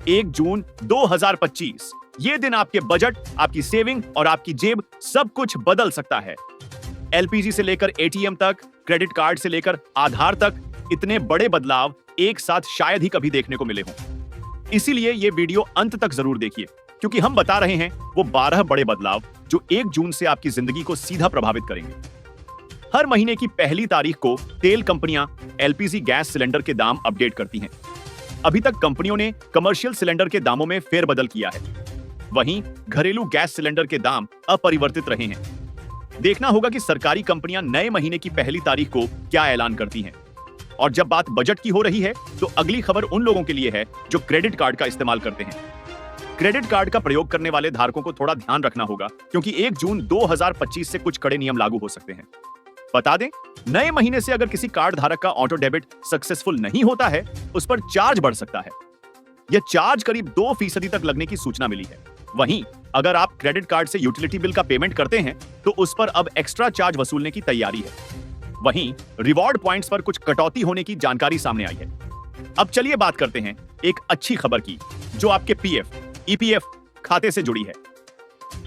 1 जून 2025। ये दिन आपके बजट, आपकी सेविंग और आपकी जेब सब कुछ बदल सकता है। एलपीजी से लेकर एटीएम तक, क्रेडिट कार्ड से लेकर आधार तक, इतने बड़े बदलाव एक साथ शायद ही कभी देखने को मिले हों। इसीलिए ये वीडियो अंत तक जरूर देखिए, क्योंकि हम बता रहे हैं वो 12 बड़े बदलाव जो 1 जून से आपकी जिंदगी को सीधा प्रभावित करेंगे। हर महीने की पहली तारीख को तेल कंपनियां एलपीजी गैस सिलेंडर के दाम अपडेट करती हैं। अभी तक कंपनियों ने कमर्शियल सिलेंडर के दामों में फेरबदल किया है। वहीं घरेलू गैस सिलेंडर के दाम अपरिवर्तित रहे हैं। देखना होगा कि सरकारी कंपनियां नए महीने की पहली तारीख को क्या ऐलान करती हैं। और जब बात बजट की हो रही है, तो अगली खबर उन लोगों के लिए है जो क्रेडिट कार्ड का इस्तेमाल करते हैं। क्रेडिट कार्ड का प्रयोग करने वाले धारकों को थोड़ा ध्यान रखना होगा, क्योंकि 1 जून 2025 से कुछ कड़े नियम लागू हो सकते हैं। बता दें, नए महीने से अगर किसी कार्ड धारक का ऑटो डेबिट सक्सेसफुल नहीं होता है, उस पर चार्ज बढ़ सकता है। यह चार्ज करीब 2% तक लगने की सूचना मिली है। वहीं अगर आप क्रेडिट कार्ड से यूटिलिटी बिल का पेमेंट करते हैं, तो उस पर अब एक्स्ट्रा चार्ज वसूलने की तैयारी है। वहीं रिवॉर्ड पॉइंट्स पर कुछ कटौती होने की जानकारी सामने आई है। अब चलिए बात करते हैं एक अच्छी खबर की, जो आपके पीएफ, ईपीएफ खाते से जुड़ी है।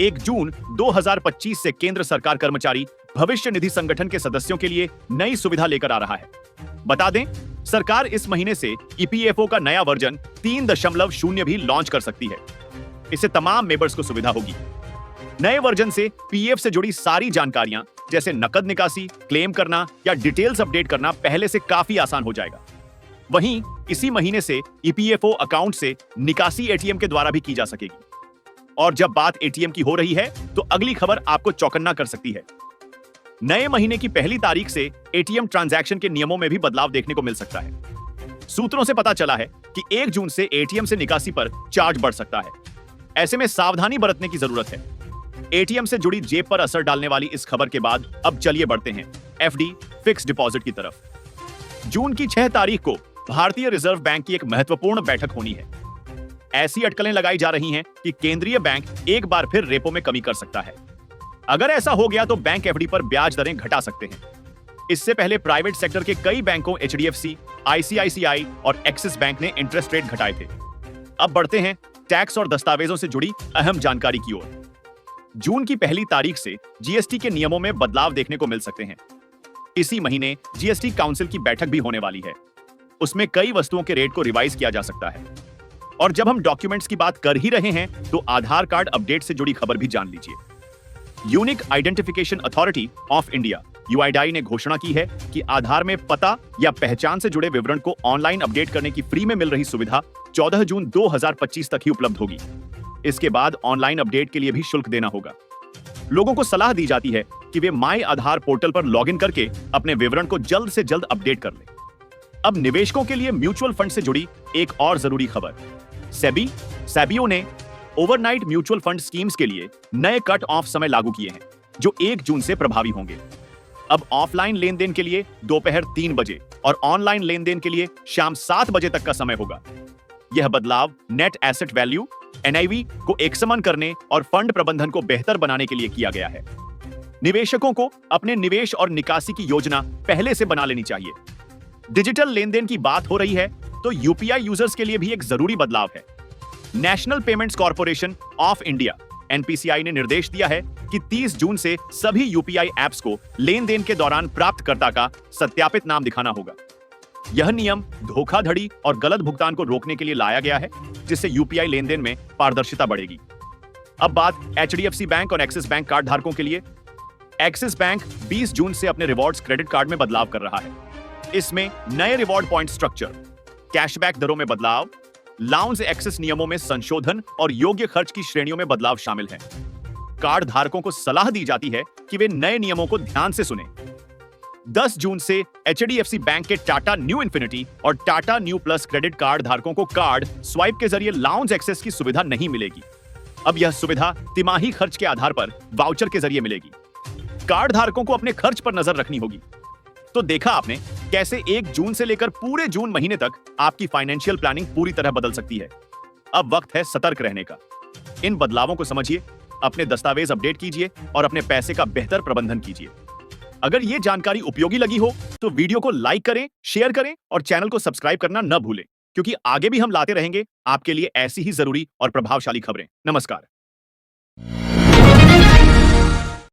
1 जून 2025 से केंद्र सरकार कर्मचारी भविष्य निधि संगठन के सदस्यों के लिए नई सुविधा लेकर आ रहा है। बता दें, सरकार इस महीने से ईपीएफओ का नया वर्जन 3.0 भी लॉन्च कर सकती है। इससे तमाम मेंबर्स को सुविधा होगी। नए वर्जन से पीएफ से जुड़ी सारी जानकारियां, जैसे नकद निकासी, क्लेम करना या डिटेल्स अपडेट करना पहले से काफी आसान हो जाएगा। वहीं इसी महीने से ईपीएफओ अकाउंट से निकासी एटीएम के द्वारा भी की जा सकेगी। और जब बात एटीएम की हो रही है, तो अगली खबर आपको चौकन्ना कर सकती है। नए महीने की पहली तारीख से एटीएम ट्रांजैक्शन के नियमों में भी बदलाव देखने को मिल सकता है। सूत्रों से पता चला है कि 1 जून से एटीएम से निकासी पर चार्ज बढ़ सकता है। ऐसे में सावधानी बरतने की जरूरत है। एटीएम से जुड़ी जेब पर असर डालने वाली इस खबर के बाद अब चलिए बढ़ते हैं एफडी, फिक्स्ड डिपॉजिट की तरफ। जून की 6 तारीख को भारतीय रिजर्व बैंक की एक महत्वपूर्ण बैठक होनी है। ऐसी अटकलें लगाई जा रही हैं कि केंद्रीय बैंक एक बार फिर रेपो में कमी कर सकता है। अगर ऐसा हो गया तो बैंक एफडी पर ब्याज दरें घटा सकते हैं। इससे पहले प्राइवेट सेक्टर के कई बैंकों एचडीएफसी, आईसीआईसीआई और एक्सिस बैंक ने इंटरेस्ट रेट घटाए थे। अब बढ़ते हैं टैक्स और दस्तावेजों से जुड़ी अहम जानकारी की ओर। जून की पहली तारीख से जीएसटी के नियमों में बदलाव देखने को मिल सकते हैं। इसी महीने जीएसटी काउंसिल की बैठक भी होने वाली है। उसमें कई वस्तुओं के रेट को रिवाइज किया जा सकता है। और जब हम डॉक्यूमेंट्स की बात कर ही रहे हैं, तो आधार कार्ड अपडेट से जुड़ी खबर भी जान लीजिए। Unique identification authority of India UIDAI ने घोषणा की है कि आधार में पता या पहचान से जुड़े विवरण को ऑनलाइन अपडेट करने की फ्री में मिल रही सुविधा 14 जून 2025 तक ही उपलब्ध होगी। इसके बाद ऑनलाइन अपडेट के लिए भी शुल्क देना होगा। लोगों को सलाह दी जाती है कि वे माई आधार पोर्टल पर लॉगिन करके अपने विवरण को जल्द से जल्द अपडेट कर लें। अब निवेशकों के लिए म्यूचुअल फंड से जुड़ी एक और जरूरी खबर। सेबीओ ने ओवरनाइट म्यूचुअल फंड स्कीम्स के लिए नए कट ऑफ समय लागू किए हैं, जो 1 जून से प्रभावी होंगे। अब ऑफलाइन लेन देन के लिए दोपहर 3 बजे और ऑनलाइन लेन देन के लिए शाम 7 बजे तक का समय होगा। यह बदलाव नेट एसेट वैल्यू, एनआईवी को एकसमान करने और फंड प्रबंधन को बेहतर बनाने के लिए किया गया है। निवेशकों को अपने निवेश और निकासी की योजना पहले से बना लेनी चाहिए। डिजिटल लेन देन की बात हो रही है, तो यूपीआई यूजर्स के लिए भी एक जरूरी बदलाव है। National payments corporation of India NPCI ने निर्देश दिया है कि 30 जून से सभी यूपीआई ऐप्स को लेन देन के दौरान प्राप्तकर्ता का सत्यापित नाम दिखाना होगा। यह नियम धोखाधड़ी और गलत भुगतान को रोकने के लिए लाया गया है, जिससे यूपीआई लेन देन में पारदर्शिता बढ़ेगी। अब बात एचडीएफसी बैंक और एक्सिस बैंक कार्ड धारकों के लिए। एक्सिस बैंक 20 जून से अपने रिवॉर्ड्स क्रेडिट कार्ड में बदलाव कर रहा है। इसमें नए रिवॉर्ड पॉइंट स्ट्रक्चर, कैशबैक दरों में बदलाव, लाउंज एक्सेस नियमों में संशोधन और योग्य खर्च की श्रेणियों में बदलाव शामिल हैं। कार्ड धारकों को सलाह दी जाती है कि वे नए नियमों को ध्यान से सुनें। 10 जून से एचडीएफसी बैंक के टाटा न्यू इन्फिनिटी और Tata new plus credit card धारकों को कार्ड स्वाइप के जरिए लाउंज एक्सेस की सुविधा नहीं मिलेगी। अब यह सुविधा तिमाही खर्च के आधार पर वाउचर के जरिए मिलेगी। कार्ड धारकों को अपने खर्च पर नजर रखनी होगी। तो देखा आपने कैसे 1 जून से लेकर पूरे जून महीने तक आपकी फाइनेंशियल प्लानिंग पूरी तरह बदल सकती है। अब वक्त है सतर्क रहने का। इन बदलावों को समझिए, अपने दस्तावेज अपडेट कीजिए और अपने पैसे का बेहतर प्रबंधन कीजिए। अगर ये जानकारी उपयोगी लगी हो तो वीडियो को लाइक करें, शेयर करें और चैनल को सब्सक्राइब करना न भूलें। क्योंकि आगे भी हम लाते रहेंगे आपके लिए ऐसी ही जरूरी और प्रभावशाली खबरें। नमस्कार।